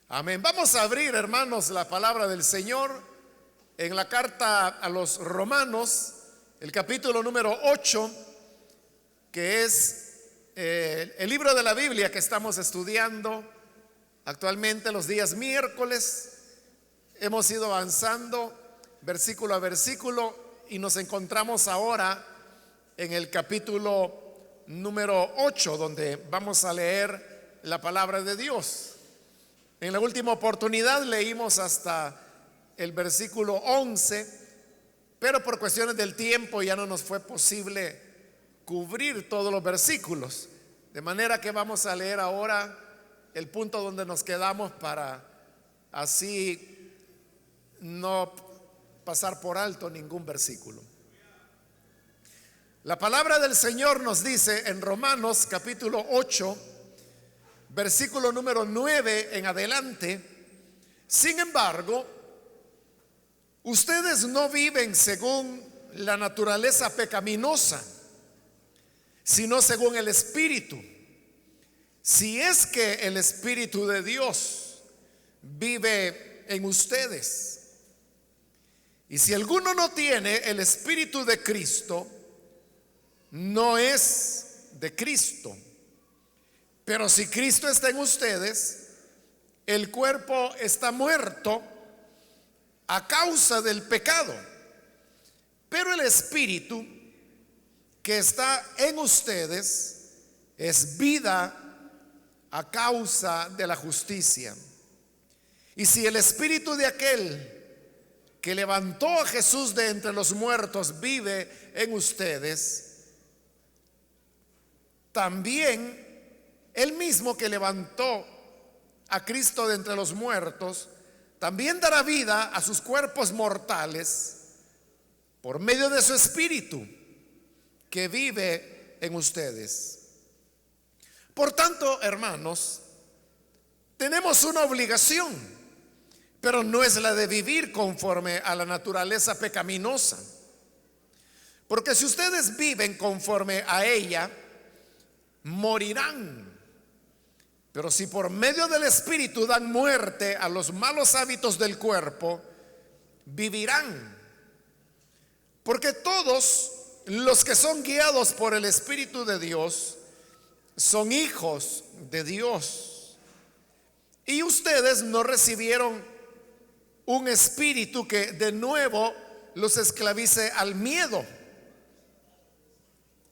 Amén. Vamos a abrir, hermanos, la palabra del Señor en la carta a los Romanos, el capítulo número 8, que es el libro de la Biblia que estamos estudiando actualmente los días miércoles. Hemos ido avanzando versículo a versículo y nos encontramos ahora en el capítulo número 8, donde vamos a leer la palabra de Dios. En la última oportunidad leímos hasta el versículo 11, pero por cuestiones del tiempo ya no nos fue posible cubrir todos los versículos, de manera que vamos a leer ahora el punto donde nos quedamos para así no pasar por alto ningún versículo. La palabra del Señor nos dice en Romanos capítulo 8, versículo número 9 en adelante: sin embargo, ustedes no viven según la naturaleza pecaminosa, sino según el Espíritu. Si es que el Espíritu de Dios vive en ustedes. Y si alguno no tiene el Espíritu de Cristo, no es de Cristo. Pero si Cristo está en ustedes, el cuerpo está muerto a causa del pecado, pero el Espíritu que está en ustedes es vida a causa de la justicia. Y si el Espíritu de aquel que levantó a Jesús de entre los muertos vive en ustedes, también el mismo que levantó a Cristo de entre los muertos también dará vida a sus cuerpos mortales por medio de su Espíritu que vive en ustedes. Por tanto, hermanos, tenemos una obligación, pero no es la de vivir conforme a la naturaleza pecaminosa. Porque si ustedes viven conforme a ella, morirán. Pero si por medio del Espíritu dan muerte a los malos hábitos del cuerpo, vivirán. Porque todos los que son guiados por el Espíritu de Dios son hijos de Dios. Y ustedes no recibieron un espíritu que de nuevo los esclavice al miedo,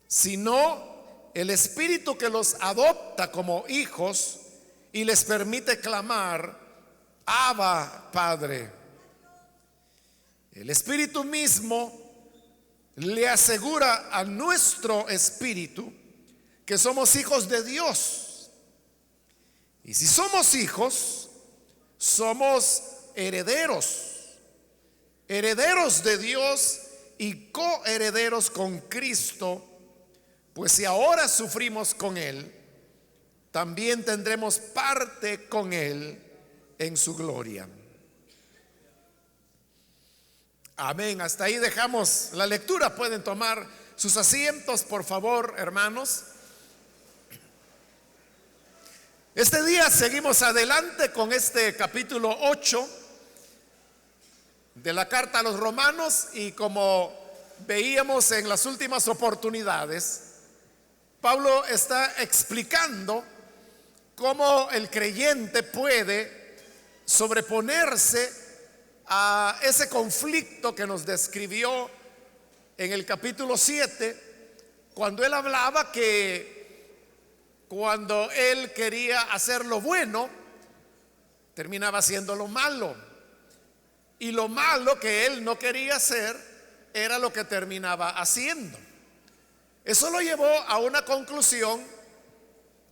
sino el Espíritu que los adopta como hijos y les permite clamar: Abba, Padre. El Espíritu mismo le asegura a nuestro espíritu que somos hijos de Dios. Y si somos hijos, somos herederos, herederos de Dios y coherederos con Cristo. Pues si ahora sufrimos con Él, también tendremos parte con Él en su gloria. Amén. Hasta ahí dejamos la lectura. Pueden tomar sus asientos, por favor, hermanos. Este día seguimos adelante con este capítulo 8 de la carta a los Romanos, y como veíamos en las últimas oportunidades, Pablo está explicando cómo el creyente puede sobreponerse a ese conflicto que nos describió en el capítulo 7, cuando él hablaba que cuando él quería hacer lo bueno, terminaba haciendo lo malo, y lo malo que él no quería hacer era lo que terminaba haciendo. Eso lo llevó a una conclusión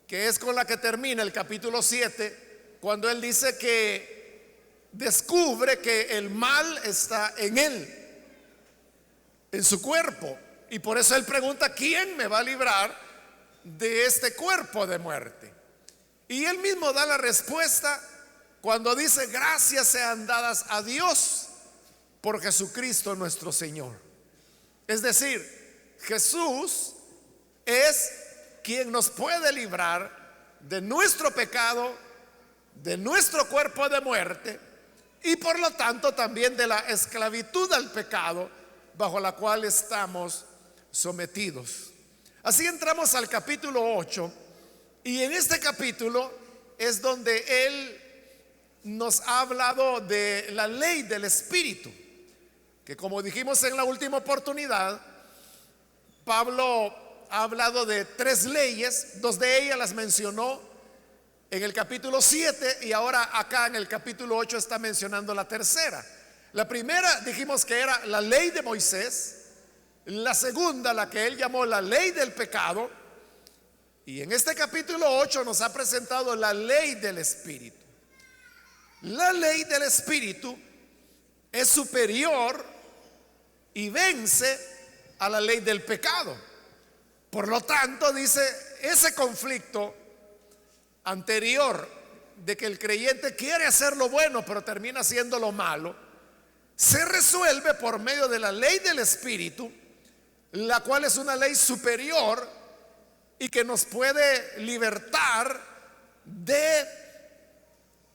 que es con la que termina el capítulo 7, cuando él dice que descubre que el mal está en él, en su cuerpo, y por eso él pregunta: ¿quién me va a librar de este cuerpo de muerte? Y él mismo da la respuesta cuando dice: gracias sean dadas a Dios por Jesucristo nuestro Señor. Es decir, Jesús es quien nos puede librar de nuestro pecado de nuestro cuerpo de muerte y por lo tanto también de la esclavitud al pecado bajo la cual estamos sometidos. Así entramos al capítulo 8 y en este capítulo es donde él nos ha hablado de la ley del Espíritu, que como dijimos en la última oportunidad, Pablo ha hablado de 3 leyes, 2 de ellas las mencionó en el capítulo 7 y ahora acá en el capítulo 8 está mencionando la tercera. La primera dijimos que era la ley de Moisés, la segunda la que él llamó la ley del pecado, y en este capítulo 8 nos ha presentado la ley del Espíritu. La ley del Espíritu es superior y vence a la ley del pecado. Por lo tanto, dice, ese conflicto anterior de que el creyente quiere hacer lo bueno pero termina haciendo lo malo, se resuelve por medio de la ley del Espíritu, la cual es una ley superior y que nos puede libertar de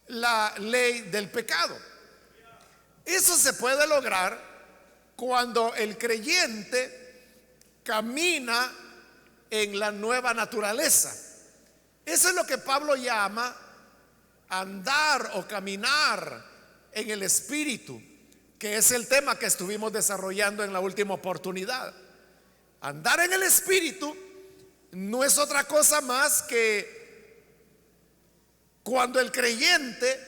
la ley del pecado. Eso se puede lograr cuando el creyente camina en la nueva naturaleza. Eso es lo que Pablo llama andar o caminar en el Espíritu, que es el tema que estuvimos desarrollando en la última oportunidad. Andar en el Espíritu no es otra cosa más que cuando el creyente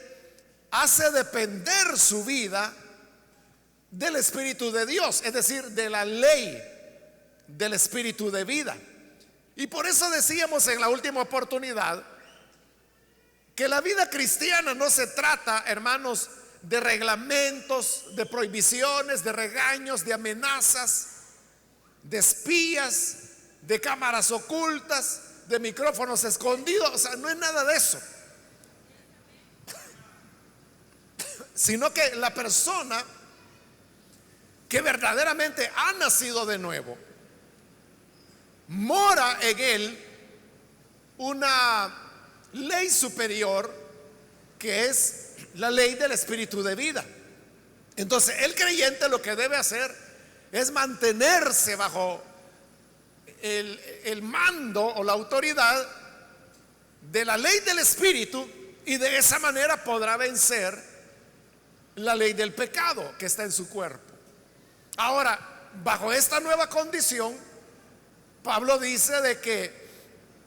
hace depender su vida del Espíritu de Dios, es decir, de la ley del Espíritu de vida. Y por eso decíamos en la última oportunidad que la vida cristiana no se trata, hermanos, de reglamentos, de prohibiciones, de regaños, de amenazas, de espías, de cámaras ocultas, de micrófonos escondidos. O sea, no es nada de eso, sino que la persona que verdaderamente ha nacido de nuevo, mora en él una ley superior que es la ley del Espíritu de vida. Entonces el creyente lo que debe hacer es mantenerse bajo el mando o la autoridad de la ley del Espíritu, y de esa manera podrá vencer la ley del pecado que está en su cuerpo. Ahora, bajo esta nueva condición, Pablo dice de que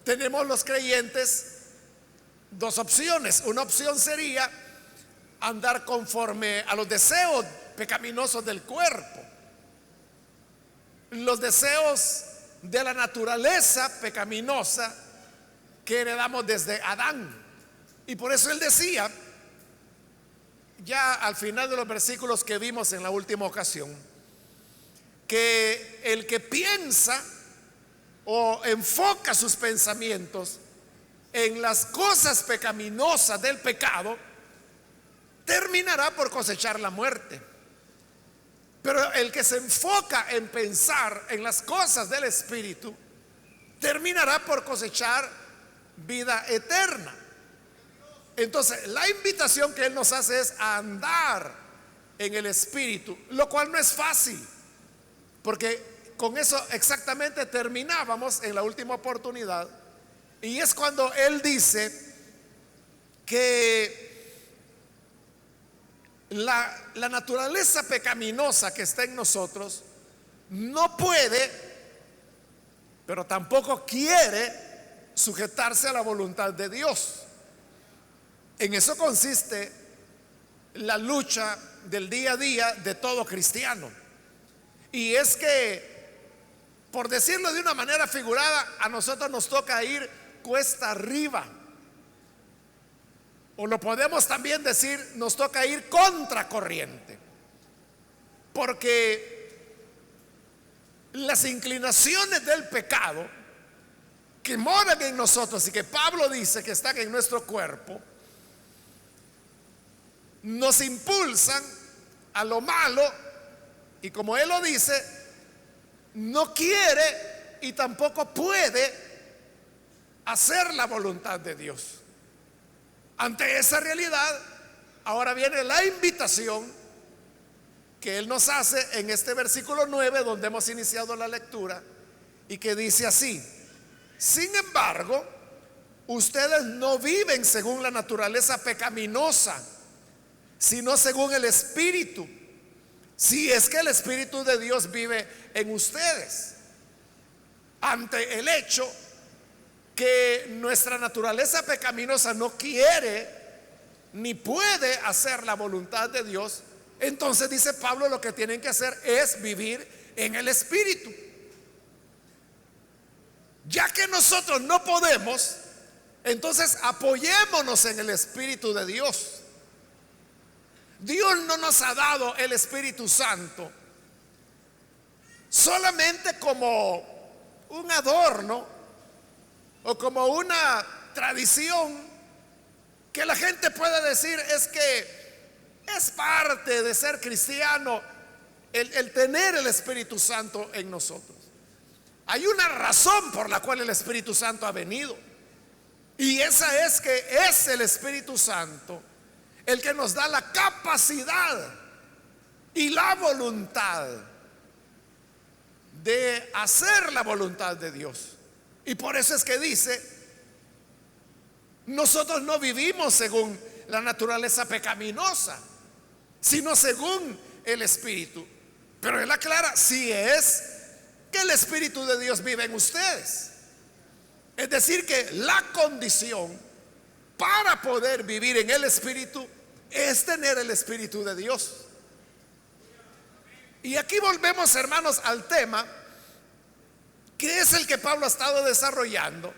tenemos los creyentes 2 opciones. Una opción sería andar conforme a los deseos pecaminosos del cuerpo, los deseos de la naturaleza pecaminosa que heredamos desde Adán. Y por eso él decía, ya al final de los versículos que vimos en la última ocasión, que el que piensa o enfoca sus pensamientos en las cosas pecaminosas del pecado terminará por cosechar la muerte. Pero el que se enfoca en pensar en las cosas del Espíritu terminará por cosechar vida eterna. Entonces la invitación que él nos hace es a andar en el Espíritu, lo cual no es fácil, porque con eso exactamente terminábamos en la última oportunidad. Y es cuando él dice que la naturaleza pecaminosa que está en nosotros no puede, pero tampoco quiere sujetarse a la voluntad de Dios. En eso consiste la lucha del día a día de todo cristiano. Y es que, por decirlo de una manera figurada, a nosotros nos toca ir cuesta arriba. O lo podemos también decir, nos toca ir contra corriente. Porque las inclinaciones del pecado que moran en nosotros y que Pablo dice que están en nuestro cuerpo, nos impulsan a lo malo, y como él lo dice, no quiere y tampoco puede hacer la voluntad de Dios. Ante esa realidad, ahora viene la invitación que Él nos hace en este versículo 9, donde hemos iniciado la lectura, y que dice así: sin embargo, ustedes no viven según la naturaleza pecaminosa, sino según el Espíritu, si es que el Espíritu de Dios vive en ustedes. Ante el hecho que nuestra naturaleza pecaminosa no quiere ni puede hacer la voluntad de Dios, entonces dice Pablo, lo que tienen que hacer es vivir en el Espíritu. Ya que nosotros no podemos, entonces apoyémonos en el Espíritu de Dios. Dios no nos ha dado el Espíritu Santo solamente como un adorno o como una tradición que la gente puede decir es que es parte de ser cristiano el tener el Espíritu Santo en nosotros. Hay una razón por la cual el Espíritu Santo ha venido, y esa es que es el Espíritu Santo el que nos da la capacidad y la voluntad de hacer la voluntad de Dios. Y por eso es que dice: nosotros no vivimos según la naturaleza pecaminosa, sino según el Espíritu. Pero Él aclara: si es que el Espíritu de Dios vive en ustedes. Es decir, que la condición para poder vivir en el Espíritu es tener el Espíritu de Dios. Y aquí volvemos, hermanos, al tema que es el que Pablo ha estado desarrollando.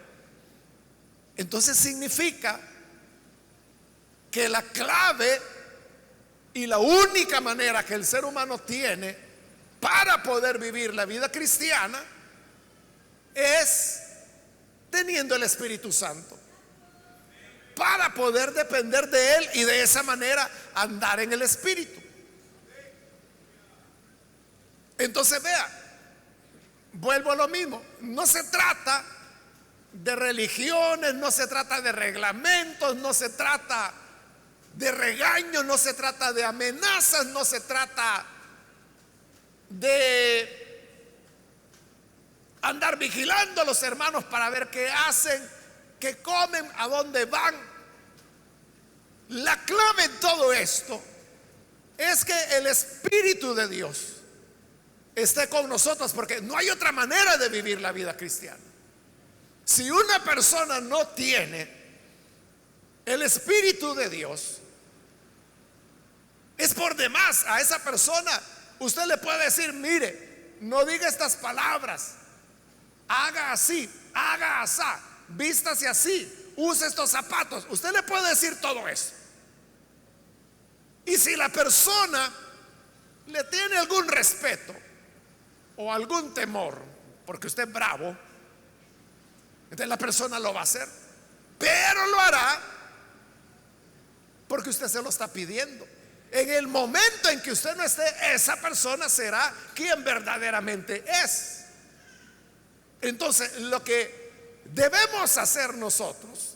Entonces significa que la clave y la única manera que el ser humano tiene para poder vivir la vida cristiana es teniendo el Espíritu Santo, para poder depender de Él y de esa manera andar en el Espíritu. Entonces vea, vuelvo a lo mismo, no se trata de religiones, no se trata de reglamentos, no se trata de regaños, no se trata de amenazas, no se trata de andar vigilando a los hermanos para ver qué hacen, qué comen, a dónde van. La clave en todo esto es que el Espíritu de Dios esté con nosotros, porque no hay otra manera de vivir la vida cristiana. Si una persona no tiene el Espíritu de Dios, es por demás. A esa persona usted le puede decir: mire, no diga estas palabras, haga así, haga asá, vístase así, use estos zapatos. Usted le puede decir todo eso. Y si la persona le tiene algún respeto o algún temor, porque usted es bravo, entonces la persona lo va a hacer, pero lo hará porque usted se lo está pidiendo. En el momento en que usted no esté, esa persona será quien verdaderamente es. Entonces, lo que debemos hacer nosotros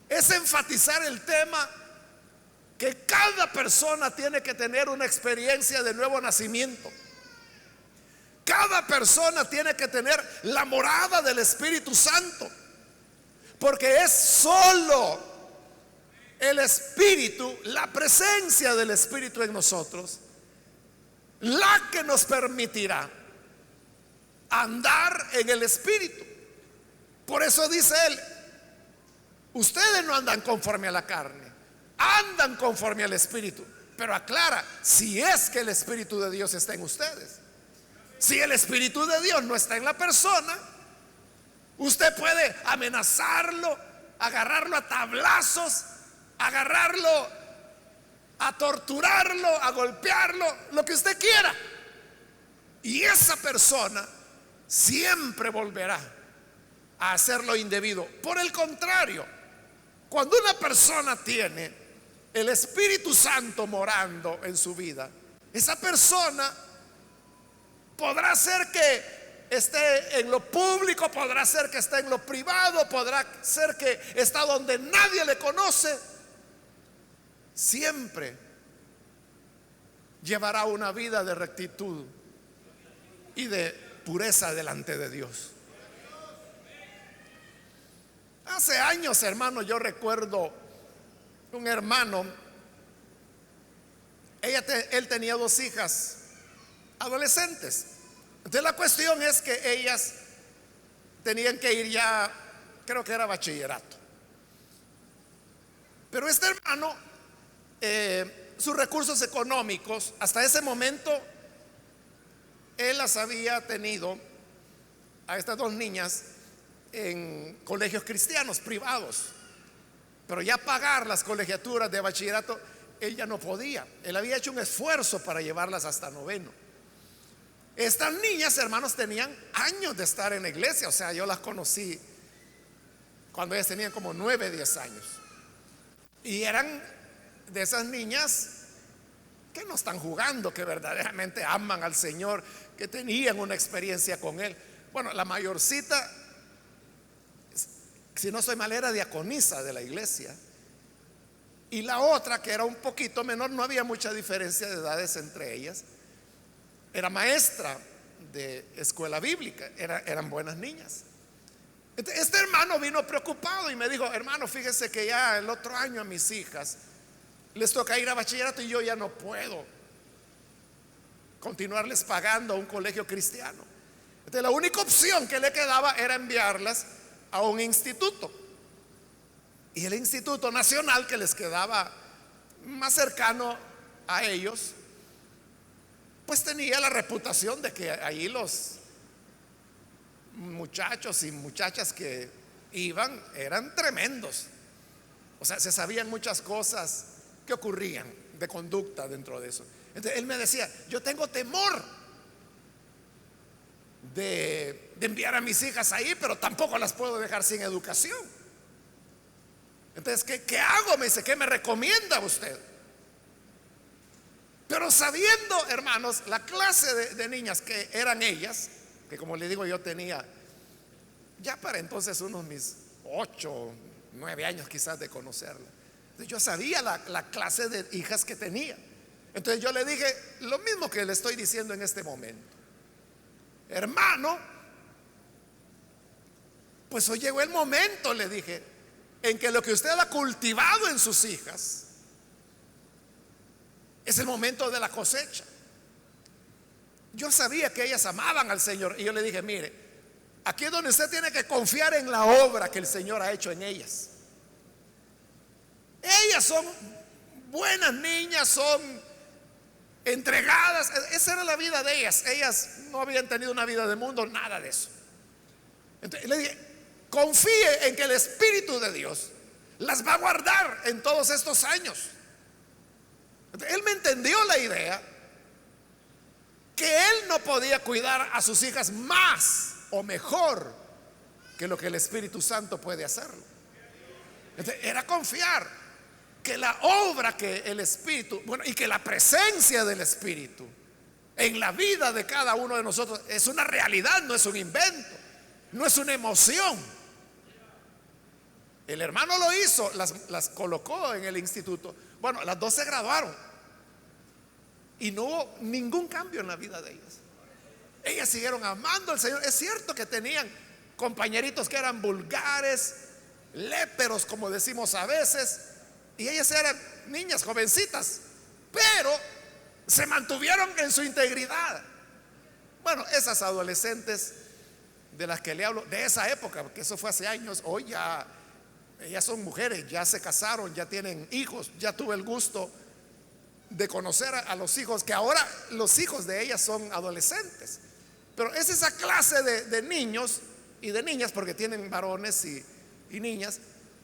es enfatizar el tema que cada persona tiene que tener una experiencia de nuevo nacimiento. Cada persona tiene que tener la morada del Espíritu Santo, porque es solo el Espíritu, la presencia del Espíritu en nosotros, la que nos permitirá andar en el Espíritu. Por eso dice él: ustedes no andan conforme a la carne, andan conforme al Espíritu. Pero aclara: si es que el Espíritu de Dios está en ustedes. Si el Espíritu de Dios no está en la persona, usted puede amenazarlo, agarrarlo a tablazos, agarrarlo a torturarlo, a golpearlo, lo que usted quiera, y esa persona siempre volverá a hacer lo indebido. Por el contrario, cuando una persona tiene el Espíritu Santo morando en su vida, esa persona podrá hacer que esté en lo público, podrá ser que esté en lo privado, podrá ser que está donde nadie le conoce, siempre llevará una vida de rectitud y de pureza delante de Dios. Hace años, hermano, yo recuerdo un hermano, él tenía 2 hijas adolescentes. Entonces la cuestión es que ellas tenían que ir ya, creo que era bachillerato. Pero este hermano, sus recursos económicos, hasta ese momento, él las había tenido a estas 2 niñas en colegios cristianos privados, pero ya pagar las colegiaturas de bachillerato, él ya no podía. Él había hecho un esfuerzo para llevarlas hasta 9º. Estas niñas, hermanos, tenían años de estar en la iglesia. O sea, yo las conocí cuando ellas tenían como 9, 10 años. Y eran de esas niñas que no están jugando, que verdaderamente aman al Señor, que tenían una experiencia con Él. Bueno, la mayorcita, si no soy mal, era diaconisa de la iglesia. Y la otra, que era un poquito menor, no había mucha diferencia de edades entre ellas, era maestra de escuela bíblica, eran buenas niñas. Este hermano vino preocupado y me dijo: hermano, fíjese que ya el otro año a mis hijas les toca ir a bachillerato y yo ya no puedo continuarles pagando a un colegio cristiano. Entonces la única opción que le quedaba era enviarlas a un instituto. Y el Instituto Nacional, que les quedaba más cercano a ellos, pues tenía la reputación de que ahí los muchachos y muchachas que iban eran tremendos. O sea, se sabían muchas cosas que ocurrían de conducta dentro de eso. Entonces él me decía: yo tengo temor de enviar a mis hijas ahí, pero tampoco las puedo dejar sin educación. Entonces, ¿qué hago? Me dice: ¿qué me recomienda usted? Pero sabiendo, hermanos, la clase de niñas que eran ellas, que como le digo, yo tenía ya para entonces unos mis 8, 9 años quizás de conocerla. Entonces yo sabía la clase de hijas que tenía. Entonces yo le dije lo mismo que le estoy diciendo en este momento: hermano, pues hoy llegó el momento, le dije, en que lo que usted ha cultivado en sus hijas es el momento de la cosecha. Yo sabía que ellas amaban al Señor y yo le dije: mire, aquí es donde usted tiene que confiar en la obra que el Señor ha hecho en ellas. Ellas son buenas niñas, son entregadas. Esa era la vida de ellas. Ellas no habían tenido una vida de mundo, nada de eso. Entonces le dije: confíe en que el Espíritu de Dios las va a guardar en todos estos años. Entonces, él me entendió la idea que él no podía cuidar a sus hijas más o mejor que lo que el Espíritu Santo puede hacerlo. Entonces, era confiar que la obra que el Espíritu, bueno, y que la presencia del Espíritu en la vida de cada uno de nosotros es una realidad, no es un invento, no es una emoción. El hermano lo hizo, las colocó en el instituto. Bueno, las 2 se graduaron y no hubo ningún cambio en la vida de ellas. Ellas siguieron amando al Señor. Es cierto que tenían compañeritos que eran vulgares, léperos, como decimos a veces, y ellas eran niñas jovencitas, pero se mantuvieron en su integridad. Bueno, esas adolescentes de las que le hablo, de esa época, porque eso fue hace años, hoy ya ellas son mujeres, ya se casaron, ya tienen hijos. Ya tuve el gusto de conocer a los hijos, que ahora los hijos de ellas son adolescentes. Pero es esa clase de niños y de niñas, porque tienen varones y niñas,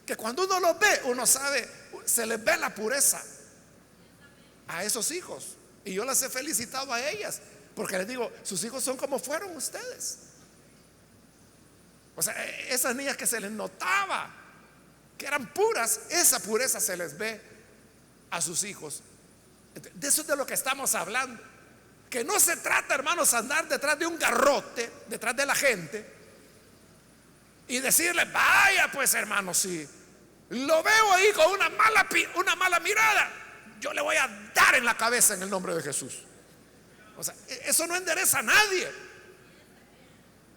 que cuando uno los ve, uno sabe, se les ve la pureza a esos hijos. Y yo las he felicitado a ellas, porque les digo: sus hijos son como fueron ustedes. O sea, esas niñas que se les notaba que eran puras, esa pureza se les ve a sus hijos. De eso es de lo que estamos hablando. Que no se trata, hermanos, andar detrás de un garrote, detrás de la gente, y decirle, vaya pues, hermano, si lo veo ahí con una mala mirada, yo le voy a dar en la cabeza en el nombre de Jesús. O sea, eso no endereza a nadie.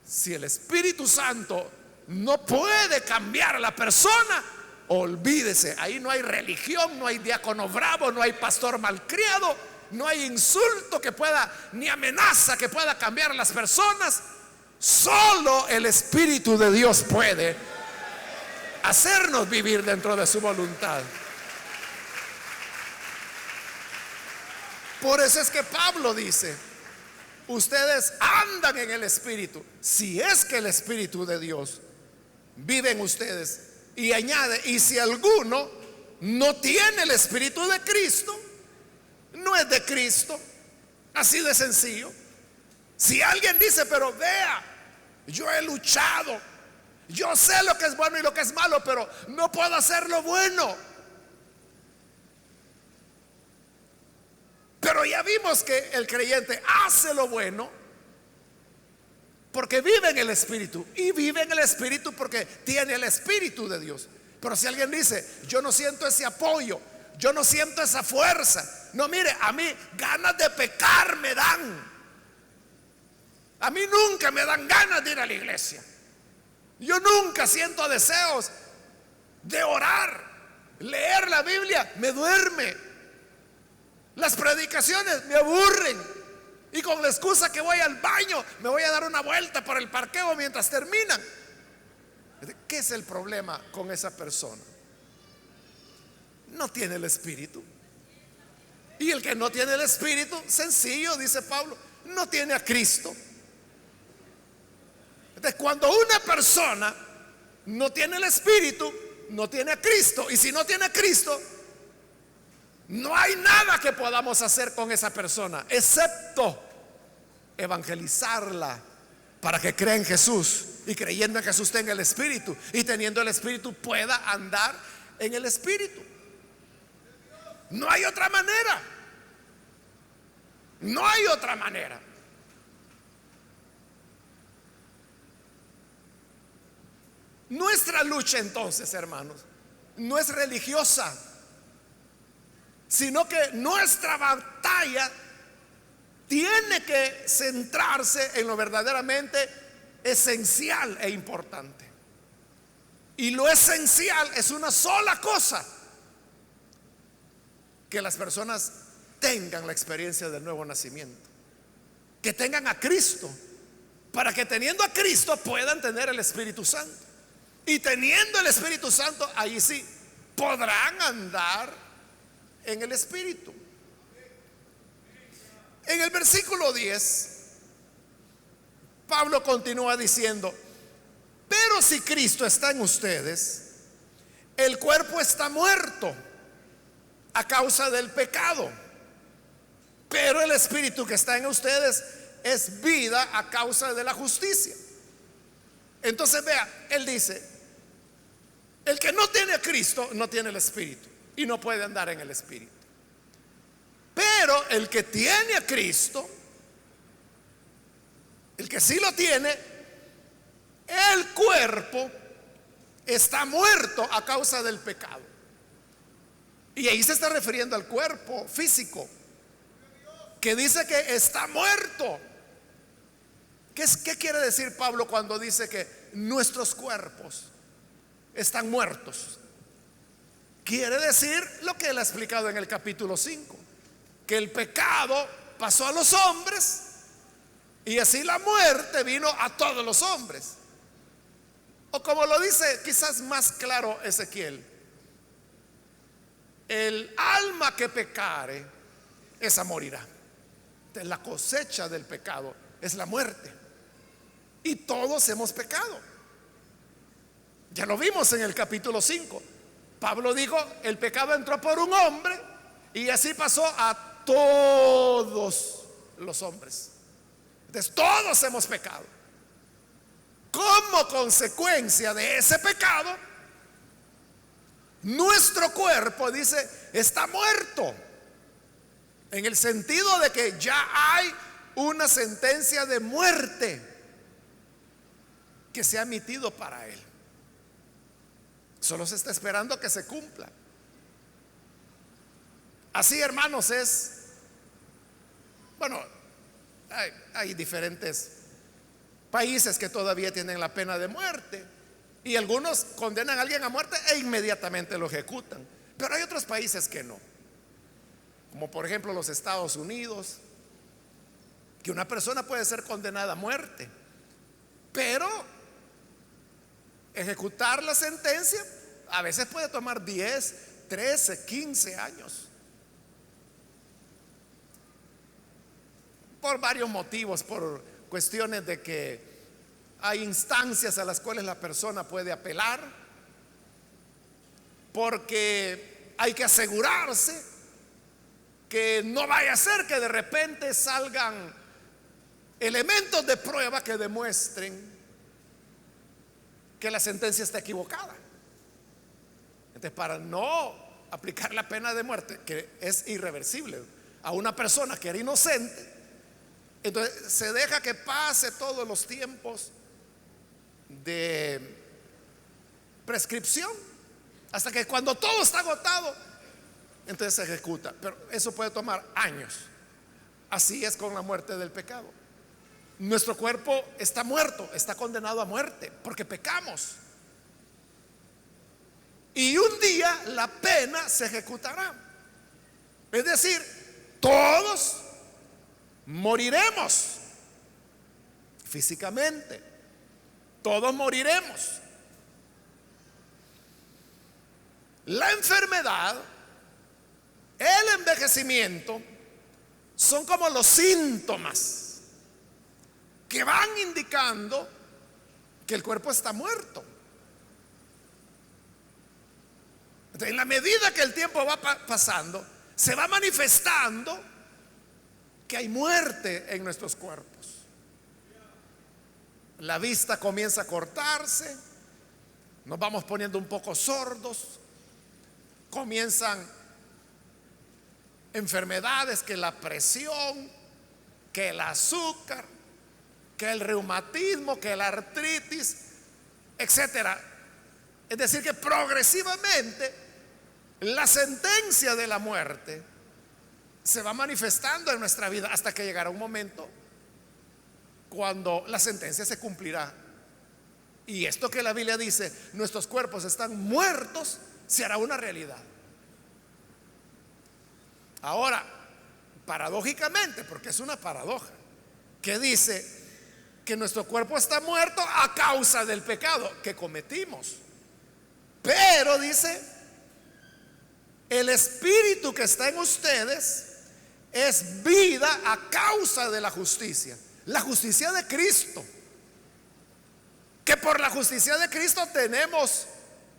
Si el Espíritu Santo no puede cambiar a la persona, olvídese, ahí no hay religión, no hay diácono bravo, no hay pastor malcriado, no hay insulto que pueda, ni amenaza que pueda cambiar a las personas. Solo el Espíritu de Dios puede hacernos vivir dentro de su voluntad. Por eso es que Pablo dice, ustedes andan en el Espíritu, si es que el Espíritu de Dios vive en ustedes. Y añade, y si alguno no tiene el Espíritu de Cristo, no es de Cristo. Así de sencillo. Si alguien dice, pero vea, yo he luchado, yo sé lo que es bueno y lo que es malo, pero no puedo hacer lo bueno. Pero ya vimos que el creyente hace lo bueno porque vive en el Espíritu. Y vive en el Espíritu porque tiene el Espíritu de Dios. Pero si alguien dice, yo no siento ese apoyo, yo no siento esa fuerza, no, mire, a mí ganas de pecar me dan. A mí nunca me dan ganas de ir a la iglesia. Yo nunca siento deseos de orar. Leer la Biblia me duerme. Las predicaciones me aburren. Y con la excusa que voy al baño, me voy a dar una vuelta por el parqueo mientras terminan. ¿Qué es el problema con esa persona? No tiene el Espíritu. Y el que no tiene el Espíritu, sencillo, dice Pablo, no tiene a Cristo. Entonces, cuando una persona no tiene el Espíritu, no tiene a Cristo. Y si no tiene a Cristo, no hay nada que podamos hacer con esa persona, excepto evangelizarla para que crea en Jesús. Y creyendo en Jesús tenga el Espíritu. Y teniendo el Espíritu pueda andar en el Espíritu. No hay otra manera. No hay otra manera. Nuestra lucha entonces, hermanos, no es religiosa, sino que nuestra batalla tiene que centrarse en lo verdaderamente esencial e importante. Y lo esencial es una sola cosa: que las personas tengan la experiencia del nuevo nacimiento, que tengan a Cristo, para que teniendo a Cristo puedan tener el Espíritu Santo. Y teniendo el Espíritu Santo, ahí sí podrán andar en el Espíritu. En el versículo 10, Pablo continúa diciendo, pero si Cristo está en ustedes, el cuerpo está muerto a causa del pecado, pero el Espíritu que está en ustedes es vida a causa de la justicia. Entonces vea, él dice, el que no tiene a Cristo no tiene el Espíritu y no puede andar en el Espíritu. Pero el que tiene a Cristo, el que sí lo tiene, el cuerpo está muerto a causa del pecado. Y ahí se está refiriendo al cuerpo físico, que dice que está muerto. ¿Qué quiere decir Pablo cuando dice que nuestros cuerpos están muertos? Quiere decir lo que él ha explicado en el capítulo 5, que el pecado pasó a los hombres y así la muerte vino a todos los hombres. O como lo dice quizás más claro Ezequiel, el alma que pecare, esa morirá. Entonces, la cosecha del pecado es la muerte. Y todos hemos pecado. Ya lo vimos en el capítulo 5. Pablo dijo, el pecado entró por un hombre y así pasó a todos los hombres. Entonces todos hemos pecado. Como consecuencia de ese pecado, nuestro cuerpo, dice, está muerto. en el sentido de que ya hay una sentencia de muerte que se ha emitido para él. Solo se está esperando que se cumpla. Así, hermanos, hay diferentes países que todavía tienen la pena de muerte, y algunos condenan a alguien a muerte e inmediatamente lo ejecutan. Pero hay otros países que no, como por ejemplo los Estados Unidos, que una persona puede ser condenada a muerte, pero ejecutar la sentencia a veces puede tomar 10, 13, 15 años. Por varios motivos, por cuestiones de que hay instancias a las cuales la persona puede apelar, porque hay que asegurarse que no vaya a ser que de repente salgan elementos de prueba que demuestren que la sentencia está equivocada. Entonces, para no aplicar la pena de muerte, que es irreversible, a una persona que era inocente, entonces se deja que pase todos los tiempos de prescripción, hasta que cuando todo está agotado, entonces se ejecuta. Pero eso puede tomar años. Así es con la muerte del pecado. Nuestro cuerpo está muerto, está condenado a muerte porque pecamos, y un día la pena se ejecutará. Es decir, todos moriremos físicamente, todos moriremos. La enfermedad, el envejecimiento son como los síntomas que van indicando que el cuerpo está muerto. Entonces, en la medida que el tiempo va pasando, se va manifestando que hay muerte en nuestros cuerpos. La vista comienza a cortarse, nos vamos poniendo un poco sordos, comienzan enfermedades, que la presión, que el azúcar, que el reumatismo, que la artritis, etcétera. Es decir, que progresivamente la sentencia de la muerte se va manifestando en nuestra vida, hasta que llegará un momento cuando la sentencia se cumplirá. Y esto que la Biblia dice, nuestros cuerpos están muertos, se hará una realidad. Ahora, paradójicamente, porque es una paradoja, que dice que nuestro cuerpo está muerto a causa del pecado que cometimos. Pero dice, el espíritu que está en ustedes es vida a causa de la justicia de Cristo. Que por la justicia de Cristo tenemos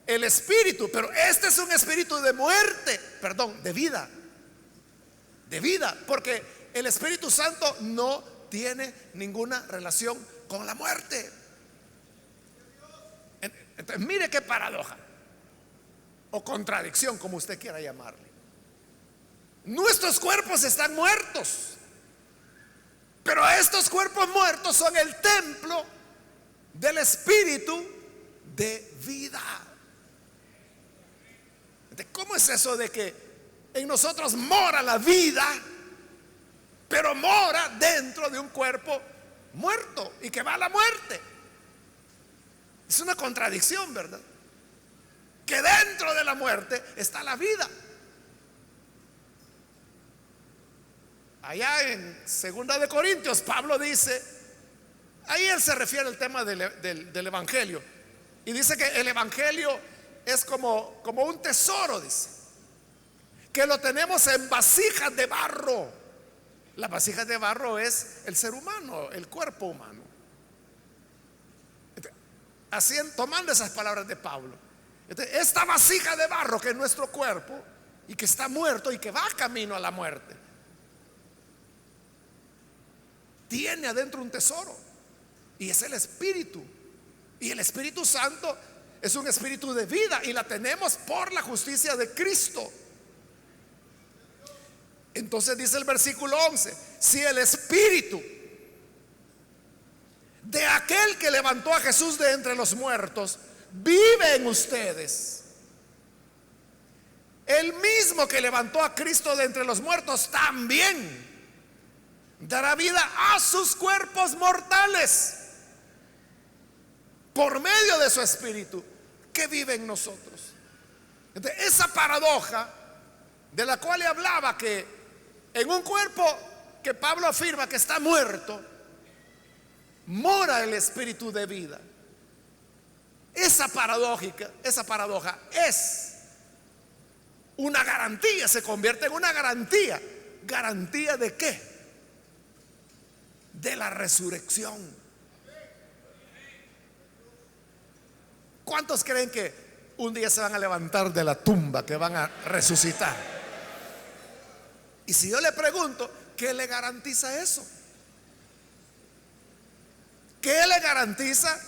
el espíritu, pero este es un espíritu de muerte, perdón, de vida. De vida, porque el Espíritu Santo no tiene ninguna relación con la muerte. Entonces, mire qué paradoja o contradicción, como usted quiera llamarle. Nuestros cuerpos están muertos, pero estos cuerpos muertos son el templo del Espíritu de vida. Entonces, ¿cómo es eso de que en nosotros mora la vida, pero mora dentro de un cuerpo muerto y que va a la muerte? Es una contradicción, ¿verdad? Que dentro de la muerte está la vida. Allá en 2 de Corintios, Pablo dice, ahí él se refiere al tema del evangelio, y dice que el evangelio es como un tesoro, dice, que lo tenemos en vasijas de barro. Las vasijas de barro es el ser humano, el cuerpo humano. Así, tomando esas palabras de Pablo, esta vasija de barro que es nuestro cuerpo y que está muerto y que va camino a la muerte, tiene adentro un tesoro, y es el Espíritu. Y el Espíritu Santo es un espíritu de vida, y la tenemos por la justicia de Cristo. Entonces dice el versículo 11: si el espíritu de aquel que levantó a Jesús de entre los muertos vive en ustedes, el mismo que levantó a Cristo de entre los muertos también dará vida a sus cuerpos mortales por medio de su espíritu que vive en nosotros. Entonces, esa paradoja de la cual le hablaba, que en un cuerpo que Pablo afirma que está muerto, mora el espíritu de vida. Esa paradoja es una garantía, se convierte en una garantía. ¿Garantía de qué? De la resurrección. ¿Cuántos creen que un día se van a levantar de la tumba, que van a resucitar? Y si yo le pregunto, ¿qué le garantiza eso? ¿Qué le garantiza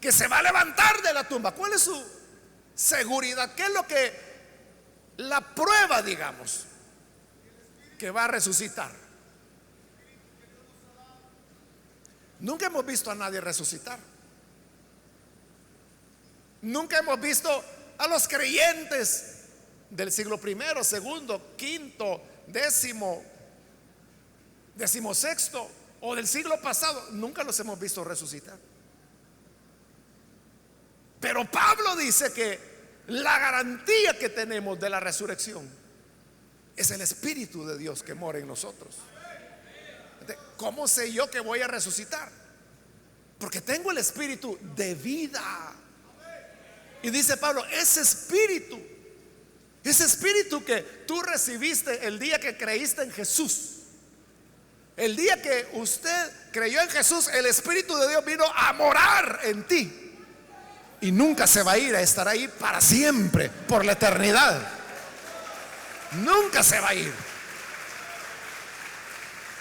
que se va a levantar de la tumba? ¿Cuál es su seguridad? ¿Qué es lo que, la prueba, digamos, que va a resucitar? Nunca hemos visto a nadie resucitar. Nunca hemos visto a los creyentes del siglo primero, segundo, quinto, décimo, decimosexto o del siglo pasado. Nunca los hemos visto resucitar. Pero Pablo dice que la garantía que tenemos de la resurrección es el Espíritu de Dios que mora en nosotros. ¿Cómo sé yo que voy a resucitar? Porque tengo el espíritu de vida. Y dice Pablo, ese espíritu que tú recibiste el día que creíste en Jesús, el día que usted creyó en Jesús, el Espíritu de Dios vino a morar en ti. Y nunca se va a ir, a estar ahí para siempre, por la eternidad. Nunca se va a ir.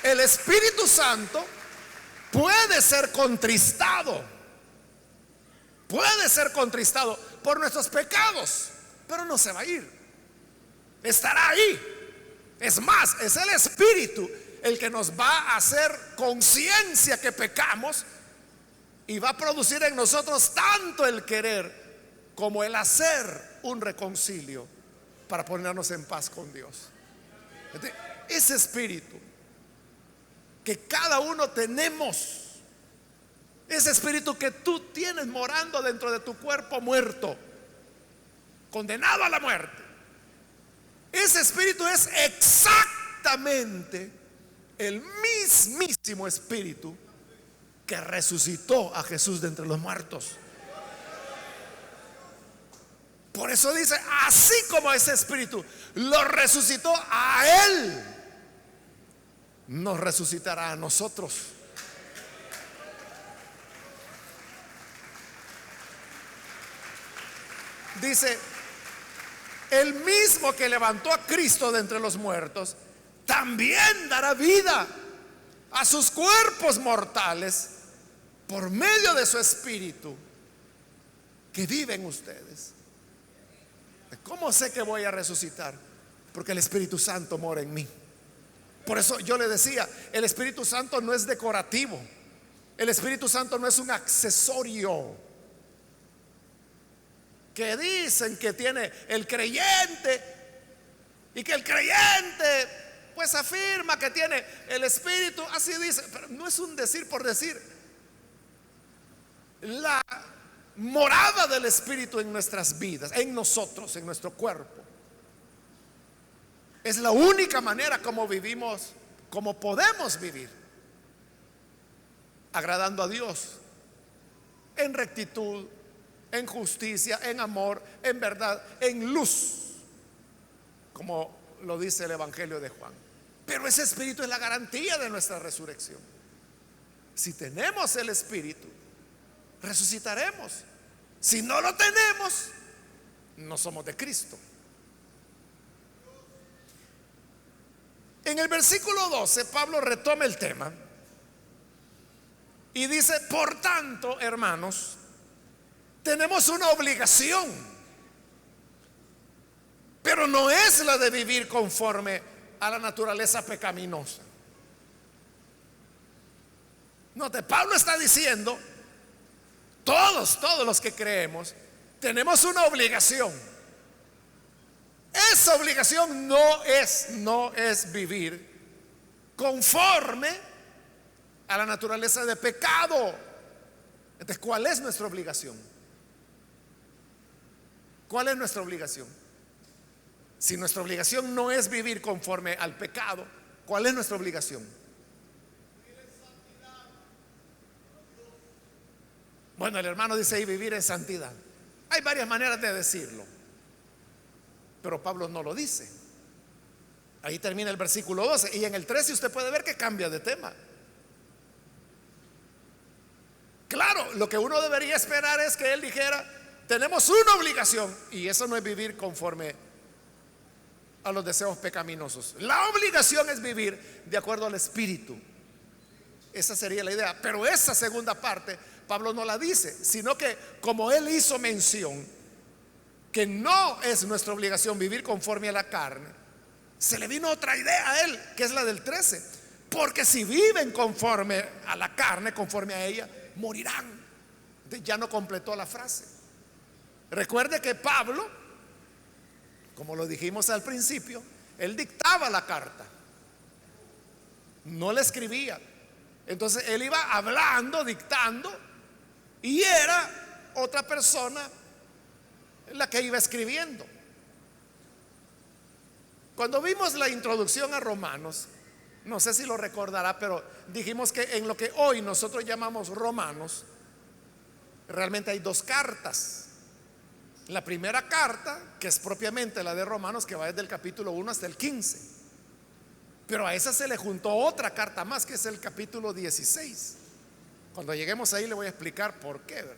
El Espíritu Santo puede ser contristado por nuestros pecados, pero no se va a ir. Estará ahí. Es más, es el Espíritu el que nos va a hacer conciencia que pecamos y va a producir en nosotros tanto el querer como el hacer un reconcilio para ponernos en paz con Dios. Ese espíritu que cada uno tenemos, ese espíritu que tú tienes morando dentro de tu cuerpo muerto, condenado a la muerte, ese espíritu es exactamente el mismísimo espíritu que resucitó a Jesús de entre los muertos. Por eso dice, así como ese espíritu lo resucitó a él, nos resucitará a nosotros. Dice, el mismo que levantó a Cristo de entre los muertos también dará vida a sus cuerpos mortales por medio de su espíritu que vive en ustedes. ¿Cómo sé que voy a resucitar? Porque el Espíritu Santo mora en mí. Por eso yo le decía, el Espíritu Santo no es decorativo. El Espíritu Santo no es un accesorio que dicen que tiene el creyente, y que el creyente pues afirma que tiene el Espíritu, así dice, pero no es un decir por decir. La morada del Espíritu en nuestras vidas, en nosotros, en nuestro cuerpo, es la única manera como vivimos, como podemos vivir, agradando a Dios en rectitud, en justicia, en amor, en verdad, en luz, como lo dice el Evangelio de Juan. Pero ese Espíritu es la garantía de nuestra resurrección. Si tenemos el Espíritu, resucitaremos. Si no lo tenemos, no somos de Cristo. En el versículo 12, Pablo retoma el tema y dice, por tanto, hermanos, tenemos una obligación, pero no es la de vivir conforme a la naturaleza pecaminosa. Note, Pablo está diciendo, todos los que creemos, tenemos una obligación. Esa obligación no es vivir conforme a la naturaleza de pecado. Entonces, ¿cuál es nuestra obligación? ¿Cuál es nuestra obligación? Si nuestra obligación no es vivir conforme al pecado, ¿cuál es nuestra obligación? Bueno, el hermano dice ahí vivir en santidad. Hay varias maneras de decirlo, pero Pablo no lo dice. Ahí termina el versículo 12 y en el 13 usted puede ver que cambia de tema. Claro, lo que uno debería esperar es que él dijera, tenemos una obligación, y eso no es vivir conforme a los deseos pecaminosos. La obligación es vivir de acuerdo al Espíritu. Esa sería la idea. Pero esa segunda parte Pablo no la dice, sino que como él hizo mención que no es nuestra obligación vivir conforme a la carne, se le vino otra idea a él, que es la del 13. Porque si viven conforme a la carne, conforme a ella, morirán. Ya no completó la frase. Recuerde que Pablo, como lo dijimos al principio, él dictaba la carta, no la escribía. Entonces él iba hablando, dictando, y era otra persona la que iba escribiendo. Cuando vimos la introducción a Romanos, no sé si lo recordará, pero dijimos que en lo que hoy nosotros llamamos Romanos, realmente hay dos cartas. La primera carta, que es propiamente la de Romanos, que va desde el capítulo 1 hasta el 15. Pero a esa se le juntó otra carta más, que es el capítulo 16. Cuando lleguemos ahí le voy a explicar por qué, ¿verdad?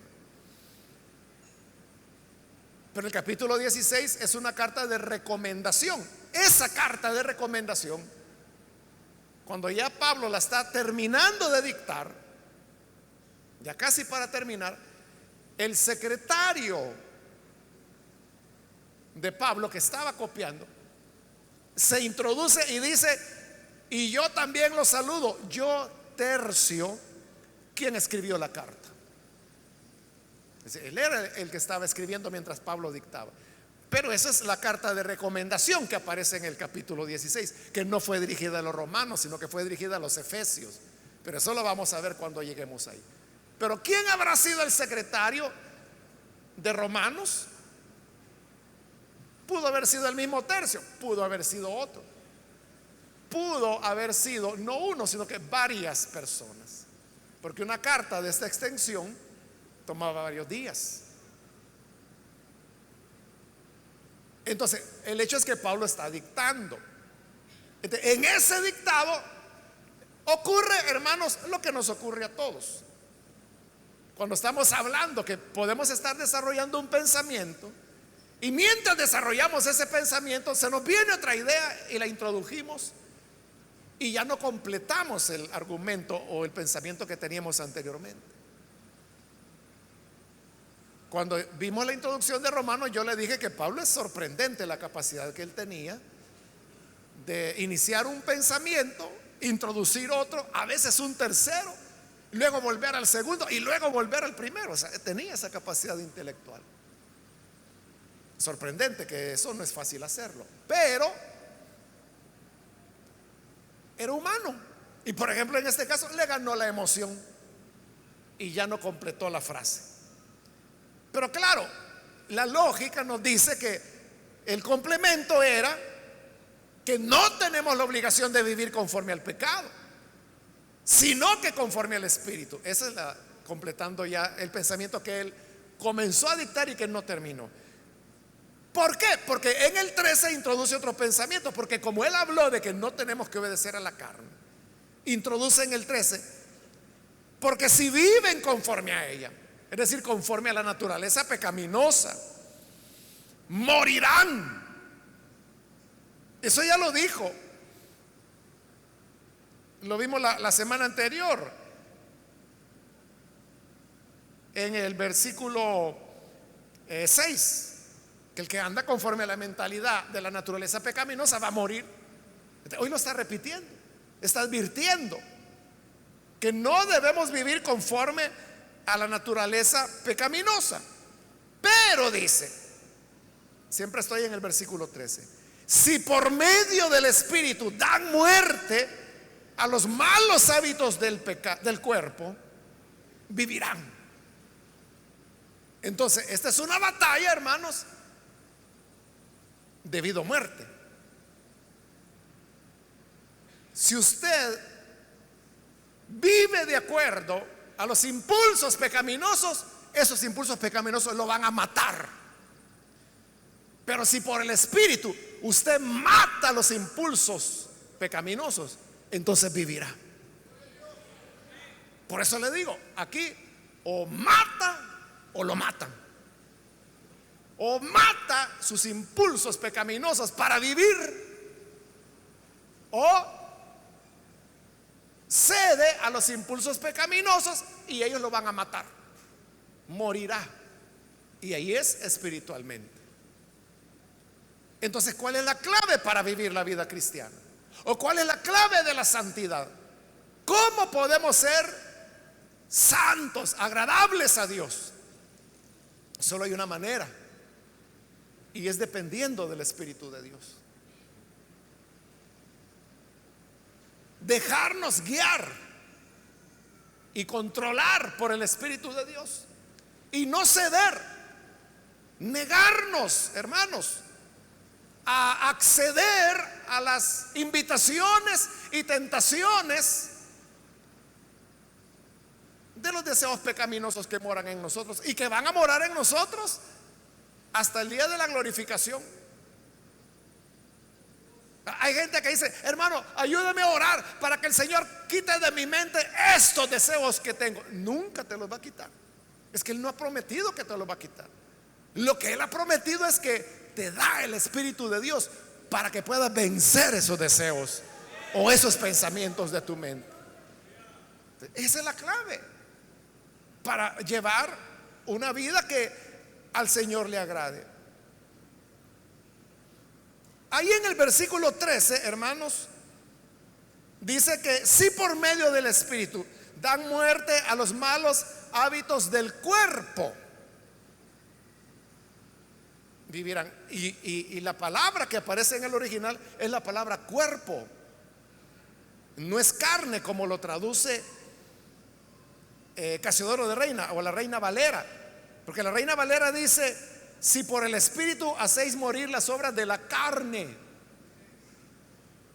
Pero el capítulo 16 es una carta de recomendación. Esa carta de recomendación, cuando ya Pablo la está terminando de dictar, ya casi para terminar, el secretario de Pablo que estaba copiando se introduce y dice, y yo también lo saludo, yo Tercio, quien escribió la carta. Él era el que estaba escribiendo mientras Pablo dictaba. Pero esa es la carta de recomendación que aparece en el capítulo 16, que no fue dirigida a los romanos, sino que fue dirigida a los efesios. Pero eso lo vamos a ver cuando lleguemos ahí. Pero ¿quién habrá sido el secretario de Romanos? Pudo haber sido el mismo Tercio, pudo haber sido otro, pudo haber sido no uno, sino que varias personas, porque una carta de esta extensión tomaba varios días. Entonces, el hecho es que Pablo está dictando. Entonces, en ese dictado ocurre, hermanos, lo que nos ocurre a todos. Cuando estamos hablando que podemos estar desarrollando un pensamiento, y mientras desarrollamos ese pensamiento se nos viene otra idea y la introdujimos y ya no completamos el argumento o el pensamiento que teníamos anteriormente. Cuando vimos la introducción de Romanos, yo le dije que Pablo es sorprendente la capacidad que él tenía de iniciar un pensamiento, introducir otro, a veces un tercero, luego volver al segundo y luego volver al primero. O sea, tenía esa capacidad intelectual. Sorprendente, que eso no es fácil hacerlo, pero era humano. Y por ejemplo, en este caso le ganó la emoción y ya no completó la frase. Pero claro, la lógica nos dice que el complemento era que no tenemos la obligación de vivir conforme al pecado, sino que conforme al Espíritu. Esa es completando ya el pensamiento que él comenzó a dictar y que no terminó. ¿Por qué? Porque en el 13 introduce otro pensamiento, porque como él habló de que no tenemos que obedecer a la carne, introduce en el 13, porque si viven conforme a ella, es decir, conforme a la naturaleza pecaminosa, morirán. Eso ya lo dijo, lo vimos la semana anterior, en el versículo 6, que el que anda conforme a la mentalidad de la naturaleza pecaminosa va a morir. Hoy lo está repitiendo, está advirtiendo que no debemos vivir conforme a la naturaleza pecaminosa. Pero dice, siempre estoy en el versículo 13, si por medio del Espíritu dan muerte a los malos hábitos del cuerpo, vivirán. Entonces, esta es una batalla, hermanos, de vida o muerte. Si usted vive de acuerdo a los impulsos pecaminosos, esos impulsos pecaminosos lo van a matar. Pero si por el Espíritu usted mata los impulsos pecaminosos, entonces vivirá. Por eso le digo, aquí o mata o lo matan. O mata sus impulsos pecaminosos para vivir, o cede a los impulsos pecaminosos y ellos lo van a matar. Morirá. Y ahí es espiritualmente. Entonces, ¿cuál es la clave para vivir la vida cristiana? ¿O cuál es la clave de la santidad? ¿Cómo podemos ser santos, agradables a Dios? Solo hay una manera, y es dependiendo del Espíritu de Dios. Dejarnos guiar y controlar por el Espíritu de Dios y no ceder, negarnos, hermanos, a acceder a las invitaciones y tentaciones de los deseos pecaminosos que moran en nosotros y que van a morar en nosotros hasta el día de la glorificación. Hay gente que dice, hermano, ayúdame a orar para que el Señor quite de mi mente estos deseos que tengo. Nunca te los va a quitar. Es que Él no ha prometido que te los va a quitar. Lo que Él ha prometido es que te da el Espíritu de Dios para que puedas vencer esos deseos o esos pensamientos de tu mente. Esa es la clave para llevar una vida que al Señor le agrade. Ahí en el versículo 13, hermanos, dice que si por medio del Espíritu dan muerte a los malos hábitos del cuerpo, vivirán. Y la palabra que aparece en el original es la palabra cuerpo. No es carne como lo traduce Casiodoro de Reina o la Reina Valera, porque la Reina Valera dice: si por el Espíritu hacéis morir las obras de la carne.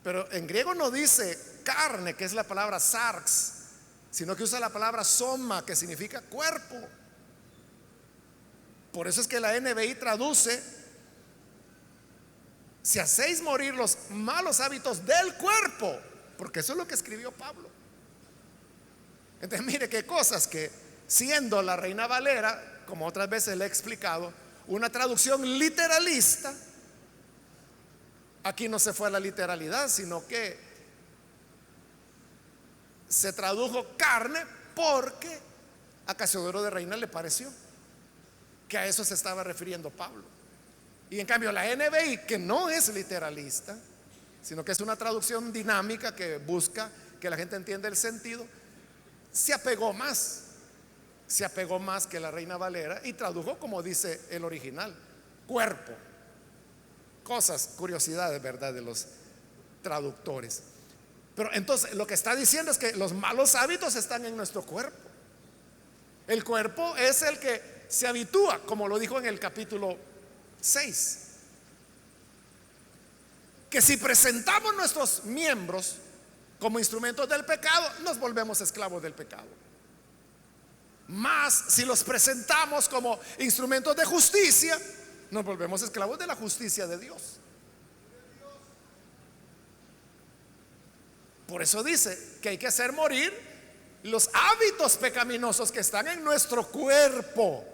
Pero en griego no dice carne, que es la palabra sarx, sino que usa la palabra soma, que significa cuerpo. Por eso es que la NBI traduce: si hacéis morir los malos hábitos del cuerpo, porque eso es lo que escribió Pablo. Entonces mire qué cosas, que siendo la Reina Valera, como otras veces le he explicado, una traducción literalista, aquí no se fue a la literalidad, sino que se tradujo carne porque a Casiodoro de Reina le pareció que a eso se estaba refiriendo Pablo. Y en cambio la NBI, que no es literalista, sino que es una traducción dinámica que busca que la gente entienda el sentido, se apegó más que la Reina Valera y tradujo como dice el original: cuerpo. Cosas, curiosidades, ¿verdad?, de los traductores. Pero entonces lo que está diciendo es que los malos hábitos están en nuestro cuerpo. El cuerpo es el que se habitúa, como lo dijo en el capítulo 6, que si presentamos nuestros miembros como instrumentos del pecado, nos volvemos esclavos del pecado. Más si los presentamos como instrumentos de justicia, nos volvemos esclavos de la justicia de Dios. Por eso dice que hay que hacer morir los hábitos pecaminosos que están en nuestro cuerpo,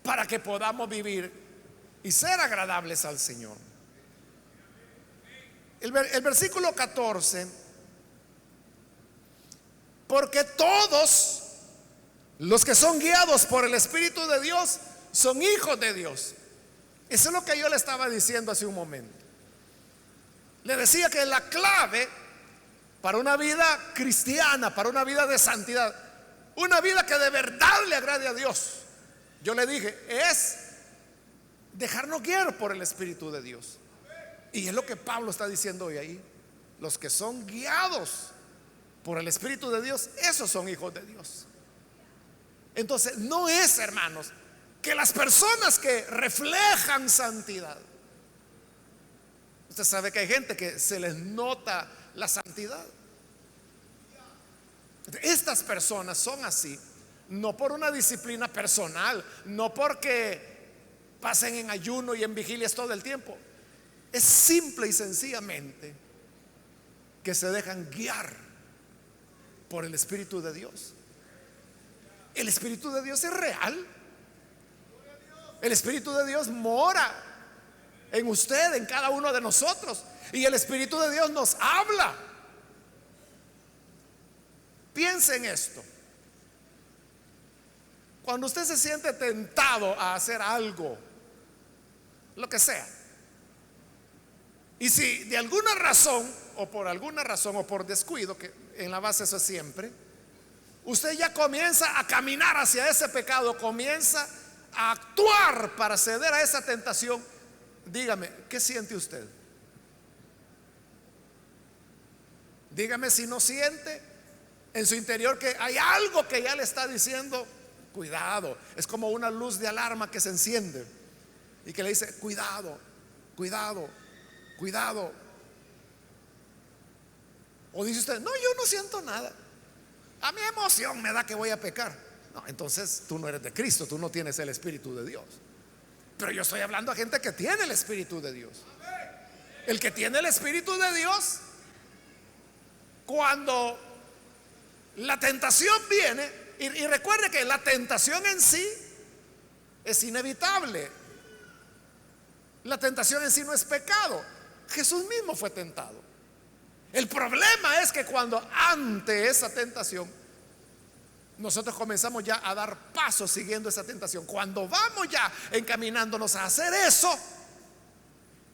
para que podamos vivir y ser agradables al Señor. El versículo 14: porque todos los que son guiados por el Espíritu de Dios son hijos de Dios. Eso es lo que yo le estaba diciendo hace un momento. Le decía que la clave para una vida cristiana, para una vida de santidad, una vida que de verdad le agrade a Dios, yo le dije, es dejarnos guiar por el Espíritu de Dios. Y es lo que Pablo está diciendo hoy ahí. Los que son guiados por el Espíritu de Dios, esos son hijos de Dios. Entonces no es, hermanos, que las personas que reflejan santidad, usted sabe que hay gente que se les nota la santidad. Estas personas son así, no por una disciplina personal, no porque pasen en ayuno y en vigilias todo el tiempo. Es simple y sencillamente que se dejan guiar por el Espíritu de Dios. El Espíritu de Dios es real. El Espíritu de Dios mora en usted, en cada uno de nosotros. Y el Espíritu de Dios nos habla. Piense en esto. Cuando usted se siente tentado a hacer algo, lo que sea, y si de alguna razón, o por alguna razón, o por descuido, que en la base eso es siempre, usted ya comienza a caminar hacia ese pecado, comienza a actuar para ceder a esa tentación, dígame, ¿qué siente usted? Dígame si no siente en su interior que hay algo que ya le está diciendo, cuidado. Es como una luz de alarma que se enciende y que le dice, cuidado, cuidado, cuidado. O dice usted, no, yo no siento nada, a mi emoción me da que voy a pecar. No, entonces tú no eres de Cristo, tú no tienes el Espíritu de Dios. Pero yo estoy hablando a gente que tiene el Espíritu de Dios. El que tiene el Espíritu de Dios, cuando la tentación viene, y recuerde que la tentación en sí es inevitable. La tentación en sí no es pecado. Jesús mismo fue tentado. El problema es que cuando ante esa tentación nosotros comenzamos ya a dar pasos siguiendo esa tentación, cuando vamos ya encaminándonos a hacer eso,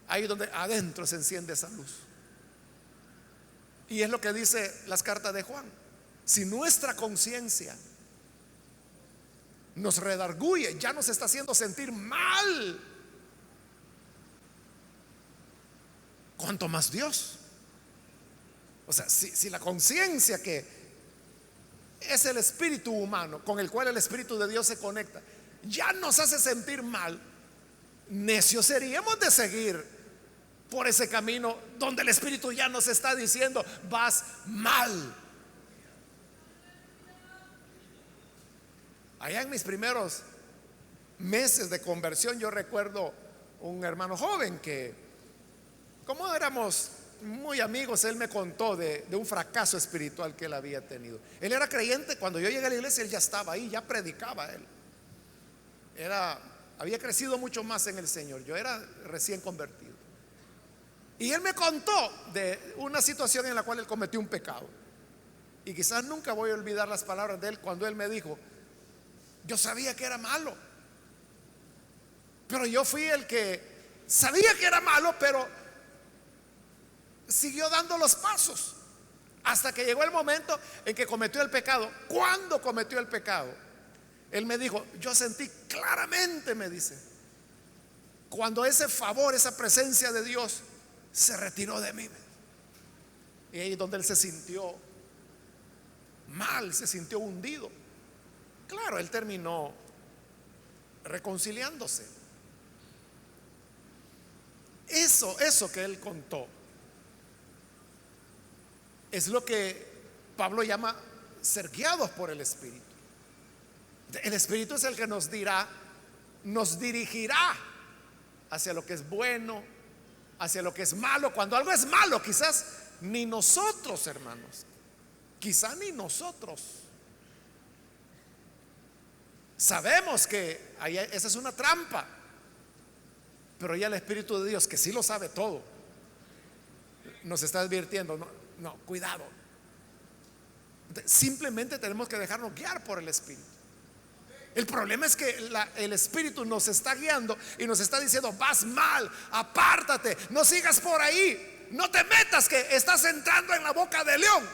ahí donde adentro se enciende esa luz. Y es lo que dice las cartas de Juan. Si nuestra conciencia nos redarguye, ya nos está haciendo sentir mal, ¿cuánto más Dios? O sea, si la conciencia, que es el espíritu humano con el cual el Espíritu de Dios se conecta, ya nos hace sentir mal, necios seríamos de seguir por ese camino donde el Espíritu ya nos está diciendo, vas mal. Allá en mis primeros meses de conversión, yo recuerdo un hermano joven que, como éramos muy amigos, él me contó de un fracaso espiritual que él había tenido. Él era creyente, cuando yo llegué a la iglesia él ya estaba ahí, ya predicaba él. Había crecido mucho más en el Señor, yo era recién convertido. Y él me contó de una situación en la cual él cometió un pecado. Y quizás nunca voy a olvidar las palabras de él cuando él me dijo, yo sabía que era malo, pero yo fui el que sabía que era malo, pero siguió dando los pasos hasta que llegó el momento en que cometió el pecado. Cuando cometió el pecado, él me dijo, yo sentí claramente, me dice, cuando ese favor, esa presencia de Dios se retiró de mí. Y ahí es donde él se sintió mal, se sintió hundido. Claro, él terminó reconciliándose. Eso que él contó es lo que Pablo llama ser guiados por el Espíritu. El Espíritu es el que nos dirá, nos dirigirá hacia lo que es bueno, hacia lo que es malo. Cuando algo es malo, quizás ni nosotros, hermanos, quizás ni nosotros sabemos que esa es una trampa, pero ya el Espíritu de Dios, que sí lo sabe todo, nos está advirtiendo, no, cuidado. Simplemente tenemos que dejarnos guiar por el Espíritu. El problema es que el Espíritu nos está guiando y nos está diciendo, vas mal, apártate, no sigas por ahí. no te metas que estás entrando en la boca del león.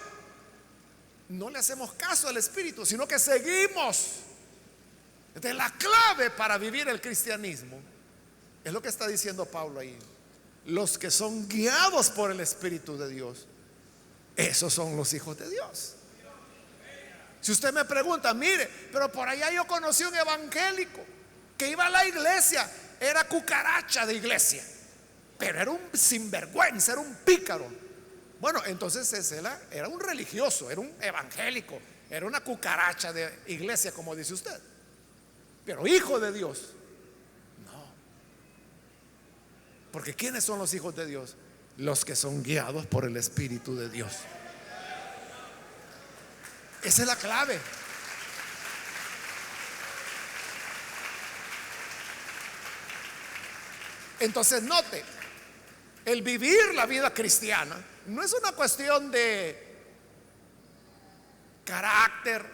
No le hacemos caso al Espíritu, sino que seguimos. Entonces, la clave para vivir el cristianismo es lo que está diciendo Pablo ahí. Los que son guiados por el Espíritu de Dios, esos son los hijos de Dios. Si usted me pregunta, mire, pero por allá yo conocí un evangélico que iba a la iglesia, era cucaracha de iglesia, pero era un sinvergüenza, era un pícaro. Bueno, entonces ese era un religioso, era un evangélico, era una cucaracha de iglesia, como dice usted. Pero hijo de Dios, no. Porque ¿quiénes son los hijos de Dios? Los que son guiados por el Espíritu de Dios. Esa es la clave. Entonces note, el vivir la vida cristiana no es una cuestión de carácter,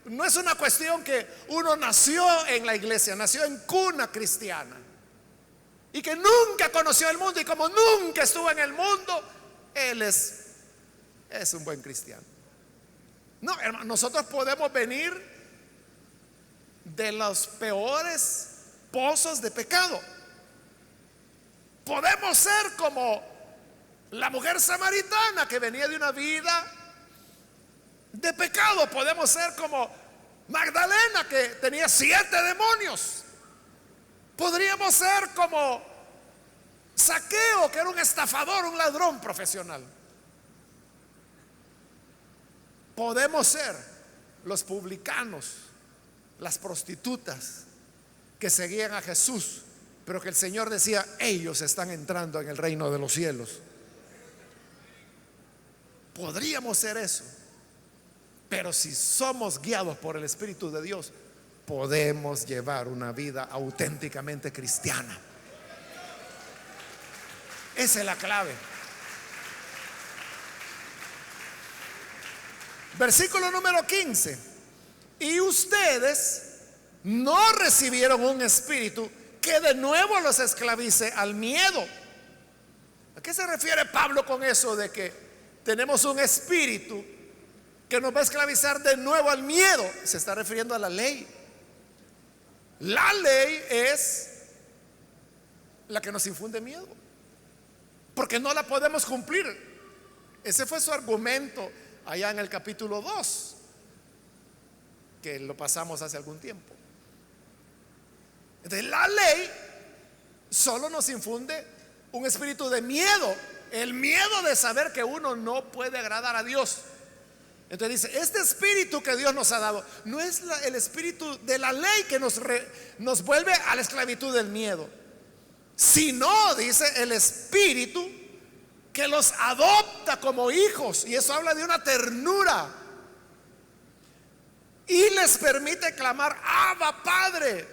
no es una cuestión que uno nació en la iglesia, nació en cuna cristiana y que nunca conoció el mundo, y como nunca estuvo en el mundo, él es un buen cristiano. No, hermano, nosotros podemos venir de los peores pozos de pecado. Podemos ser como la mujer samaritana que venía de una vida de pecado. Podemos ser como Magdalena, que tenía 7 demonios. Podríamos ser como Zaqueo, que era un estafador, un ladrón profesional. Podemos ser los publicanos, las prostitutas que seguían a Jesús, pero que el Señor decía, ellos están entrando en el reino de los cielos. Podríamos ser eso, pero si somos guiados por el Espíritu de Dios, podemos llevar una vida auténticamente cristiana. Esa es la clave. Versículo número 15. Y ustedes no recibieron un espíritu que de nuevo los esclavice al miedo. ¿A qué se refiere Pablo con eso de que tenemos un espíritu que nos va a esclavizar de nuevo al miedo? Se está refiriendo a la ley. La ley es la que nos infunde miedo, porque no la podemos cumplir. Ese fue su argumento allá en el capítulo 2, que lo pasamos hace algún tiempo. Entonces, la ley solo nos infunde un espíritu de miedo, el miedo de saber que uno no puede agradar a Dios. Entonces dice, este espíritu que Dios nos ha dado no es el espíritu de la ley que nos vuelve a la esclavitud del miedo, sino, dice, el espíritu que los adopta como hijos, y eso habla de una ternura, y les permite clamar, Abba, Padre.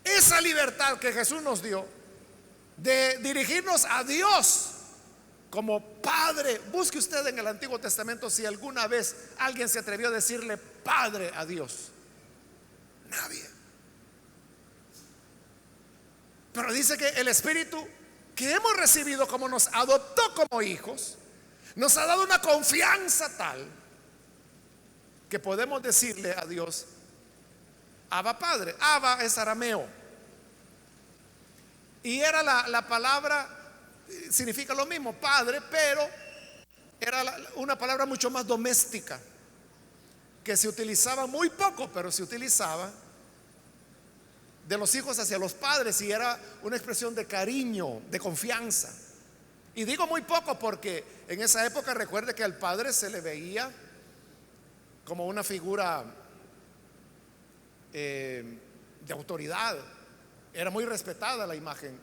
Esa libertad que Jesús nos dio de dirigirnos a Dios como Padre. Busque usted en el Antiguo Testamento si alguna vez alguien se atrevió a decirle Padre a Dios. Nadie. Pero dice que el Espíritu que hemos recibido, como nos adoptó como hijos, nos ha dado una confianza tal que podemos decirle a Dios, Abba, Padre. Abba es arameo, y era la palabra, significa lo mismo, padre, pero era una palabra mucho más doméstica, que se utilizaba muy poco, pero se utilizaba de los hijos hacia los padres, y era una expresión de cariño, de confianza. Y digo muy poco porque en esa época, recuerde que al padre se le veía como una figura de autoridad. Era muy respetada la imagen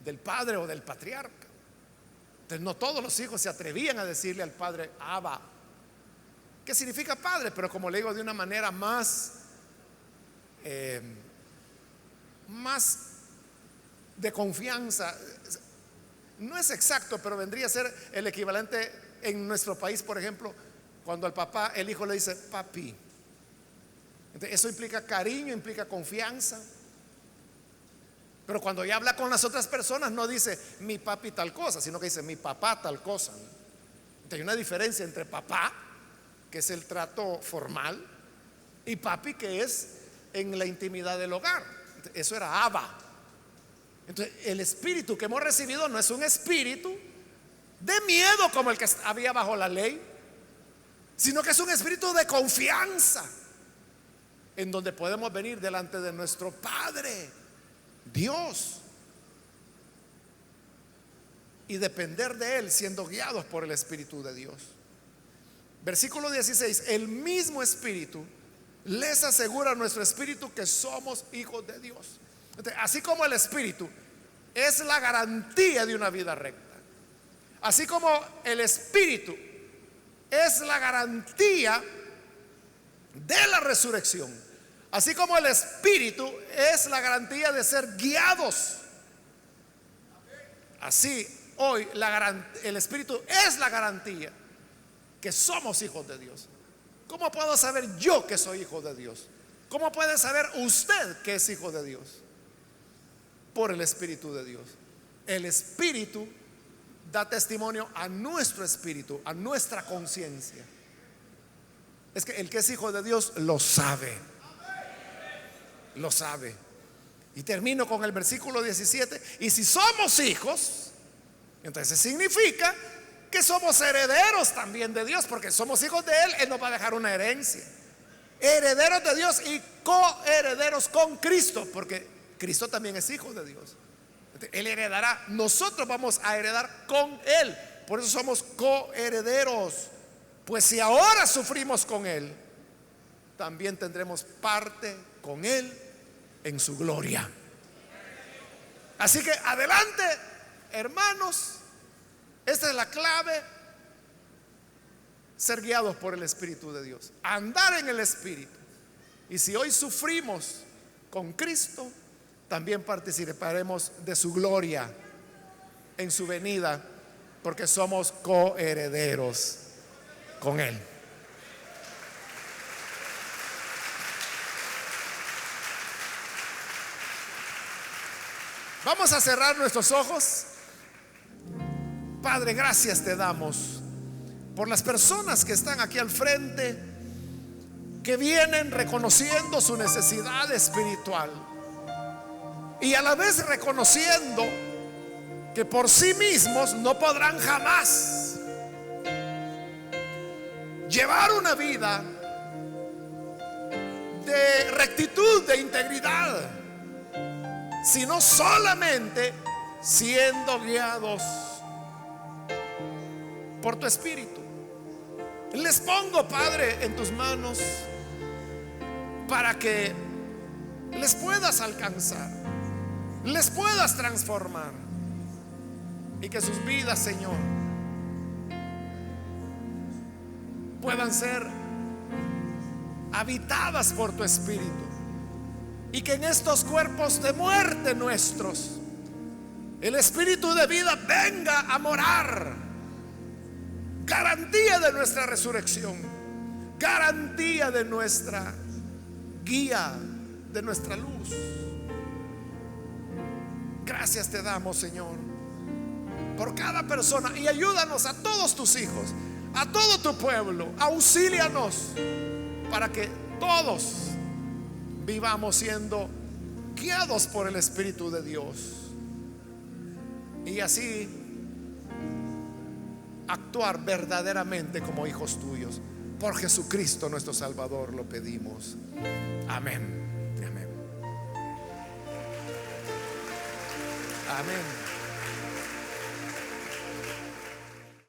del padre o del patriarca. Entonces no todos los hijos se atrevían a decirle al padre Abba, que significa padre, pero como le digo, de una manera más de confianza. No es exacto, pero vendría a ser el equivalente en nuestro país, por ejemplo, cuando al papá el hijo le dice papi. Entonces, eso implica cariño, implica confianza. Pero cuando ella habla con las otras personas no dice mi papi tal cosa, sino que dice mi papá tal cosa. Entonces hay una diferencia entre papá, que es el trato formal, y papi, que es en la intimidad del hogar. Eso era Abba. Entonces el espíritu que hemos recibido no es un espíritu de miedo como el que había bajo la ley, sino que es un espíritu de confianza, en donde podemos venir delante de nuestro Padre Dios y depender de Él, siendo guiados por el Espíritu de Dios. Versículo 16: el mismo Espíritu les asegura a nuestro espíritu que somos hijos de Dios. Entonces, así como el Espíritu es la garantía de una vida recta, así como el Espíritu es la garantía de la resurrección, así como el Espíritu es la garantía de ser guiados, así hoy el Espíritu es la garantía que somos hijos de Dios. ¿Cómo puedo saber yo que soy hijo de Dios? ¿Cómo puede saber usted que es hijo de Dios? Por el Espíritu de Dios. El Espíritu da testimonio a nuestro espíritu, a nuestra conciencia. Es que el que es hijo de Dios lo sabe. Lo sabe. Y termino con el versículo 17. Y si somos hijos, entonces significa que somos herederos también de Dios, porque somos hijos de Él. Él nos va a dejar una herencia. Herederos de Dios y coherederos con Cristo, porque Cristo también es hijo de Dios. Él heredará, nosotros vamos a heredar con Él. Por eso somos coherederos. Pues si ahora sufrimos con Él, también tendremos parte con Él en su gloria. Así que adelante, hermanos. Esta es la clave: ser guiados por el Espíritu de Dios, andar en el Espíritu. Y si hoy sufrimos con Cristo, también participaremos de su gloria en su venida, porque somos coherederos con Él. Vamos a cerrar nuestros ojos. Padre, gracias te damos por las personas que están aquí al frente, que vienen reconociendo su necesidad espiritual y a la vez reconociendo que por sí mismos no podrán jamás llevar una vida de rectitud, de integridad, sino solamente siendo guiados por tu Espíritu. Les pongo, Padre, en tus manos para que les puedas alcanzar, les puedas transformar, y que sus vidas, Señor, puedan ser habitadas por tu Espíritu, y que en estos cuerpos de muerte nuestros el Espíritu de vida venga a morar. Garantía de nuestra resurrección, garantía de nuestra guía, de nuestra luz. Gracias te damos, Señor, por cada persona, y ayúdanos a todos tus hijos, a todo tu pueblo. Auxílianos para que todos vivamos siendo guiados por el Espíritu de Dios, y así actuar verdaderamente como hijos tuyos. Por Jesucristo nuestro Salvador lo pedimos. Amén. Amén. Amén.